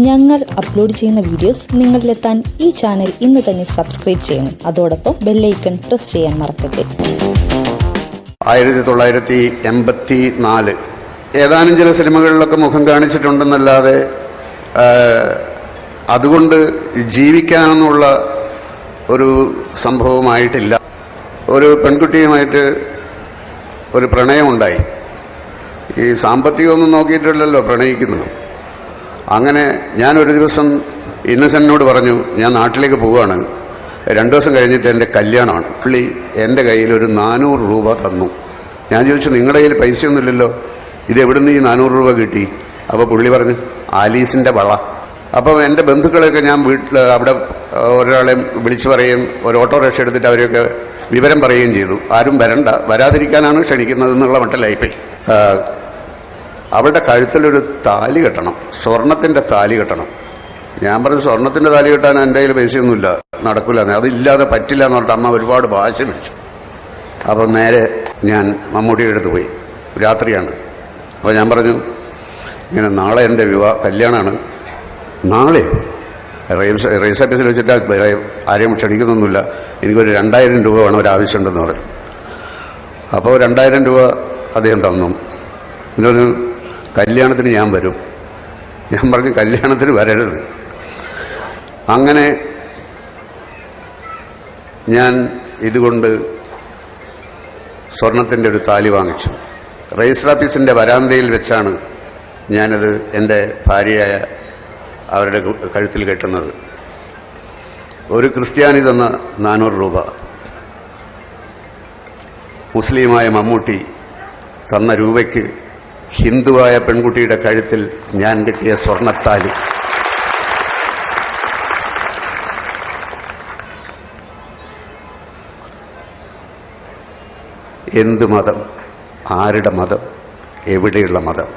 ഞങ്ങൾ അപ്ലോഡ് ചെയ്യുന്ന വീഡിയോസ് നിങ്ങളിലെത്താൻ ഈ ചാനൽ ഇന്ന് തന്നെ സബ്സ്ക്രൈബ് ചെയ്യണം. അതോടൊപ്പം ബെല്ലൈക്കൺ പ്രസ് ചെയ്യാൻ മറക്കരുത്. 1984 ഏതാനും ചില സിനിമകളിലൊക്കെ മുഖം കാണിച്ചിട്ടുണ്ടെന്നല്ലാതെ അതുകൊണ്ട് ജീവിക്കാനെന്നുള്ള ഒരു സംഭവമായിട്ടില്ല. ഒരു പെൺകുട്ടിയുമായിട്ട് ഒരു പ്രണയമുണ്ടായി. ഈ സാമ്പത്തികമൊന്നും നോക്കിയിട്ടില്ലല്ലോ പ്രണയിക്കുന്നത്. അങ്ങനെ ഞാനൊരു ദിവസം ഇന്നസെന്റിനോട് പറഞ്ഞു, ഞാൻ നാട്ടിലേക്ക് പോവുകയാണ്, 2 ദിവസം കഴിഞ്ഞിട്ട് എൻ്റെ കല്യാണമാണ്. പുള്ളി എൻ്റെ കയ്യിൽ ഒരു 400 രൂപ തന്നു. ഞാൻ ചോദിച്ചു, നിങ്ങളുടെ കയ്യിൽ പൈസയൊന്നുമില്ലല്ലോ, ഇത് എവിടുന്ന് ഈ 400 രൂപ കിട്ടി? അപ്പോൾ പുള്ളി പറഞ്ഞു, ആലീസിൻ്റെ വള. അപ്പം എൻ്റെ ബന്ധുക്കളെയൊക്കെ ഞാൻ വീട്ടിൽ അവിടെ ഒരാളെ വിളിച്ചു പറയുകയും ഒരു ഓട്ടോറിക്ഷ എടുത്തിട്ട് അവരെയൊക്കെ വിവരം പറയുകയും ചെയ്തു. ആരും വരാതിരിക്കാനാണ് ക്ഷണിക്കുന്നതെന്നുള്ള മട്ടിലായിപ്പോയി. അവളുടെ കഴുത്തിലൊരു താലി കെട്ടണം, സ്വർണത്തിൻ്റെ താലി കെട്ടണം. ഞാൻ പറഞ്ഞു, സ്വർണത്തിൻ്റെ താലി കെട്ടാൻ എൻ്റെ കയ്യിൽ പൈസയൊന്നുമില്ല, നടക്കില്ല, അതില്ലാതെ പറ്റില്ല എന്ന് പറഞ്ഞിട്ട് അമ്മ ഒരുപാട് വാശി പിടിച്ചു. അപ്പം നേരെ ഞാൻ മമ്മൂട്ടിയുടെ അടുത്ത് പോയി. രാത്രിയാണ്. അപ്പോൾ ഞാൻ പറഞ്ഞു, ഇങ്ങനെ നാളെ എൻ്റെ കല്യാണമാണ്, നാളെ റേസ് ഓഫീസിൽ വെച്ചിട്ട് ആരെയും ക്ഷണിക്കുന്നൊന്നുമില്ല, എനിക്കൊരു 2000 രൂപ വേണം, ഒരാവശ്യമുണ്ടെന്ന് പറഞ്ഞു. അപ്പോൾ 2000 രൂപ അദ്ദേഹം തന്നു. പിന്നൊരു കല്യാണത്തിന് ഞാൻ വരും. ഞാൻ പറഞ്ഞു, കല്യാണത്തിന് വരരുത്. അങ്ങനെ ഞാൻ ഇതുകൊണ്ട് സ്വർണത്തിൻ്റെ ഒരു താലി വാങ്ങിച്ചു. രജിസ്റ്റർ ഓഫീസിൻ്റെ വരാന്തയിൽ വെച്ചാണ് ഞാനത് എൻ്റെ ഭാര്യയായ അവരുടെ കഴുത്തിൽ കെട്ടുന്നത്. ഒരു ക്രിസ്ത്യാനി തന്ന 400 രൂപ, മുസ്ലിമായ മമ്മൂട്ടി തന്ന രൂപയ്ക്ക് ഹിന്ദുവായ പെൺകുട്ടിയുടെ കഴുത്തിൽ ഞാൻ കെട്ടിയ സ്വർണത്താലി. എന്ത് മതം, ആരുടെ മതം, എവിടെയുള്ള മതം,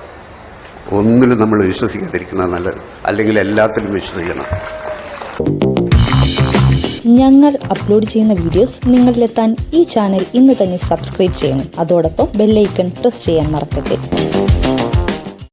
ഒന്നിലും നമ്മൾ വിശ്വസിക്കാതിരിക്കുന്നത് നല്ലത്. അല്ലെങ്കിൽ എല്ലാത്തിലും വിശ്വസിക്കണം. ഞങ്ങൾ അപ്ലോഡ് ചെയ്യുന്ന വീഡിയോസ് നിങ്ങളിലെത്താൻ ഈ ചാനൽ ഇന്ന് തന്നെ സബ്സ്ക്രൈബ് ചെയ്യണം. അതോടൊപ്പം ബെല്ലൈക്കൺ പ്രസ് ചെയ്യാൻ മറക്കരുത്.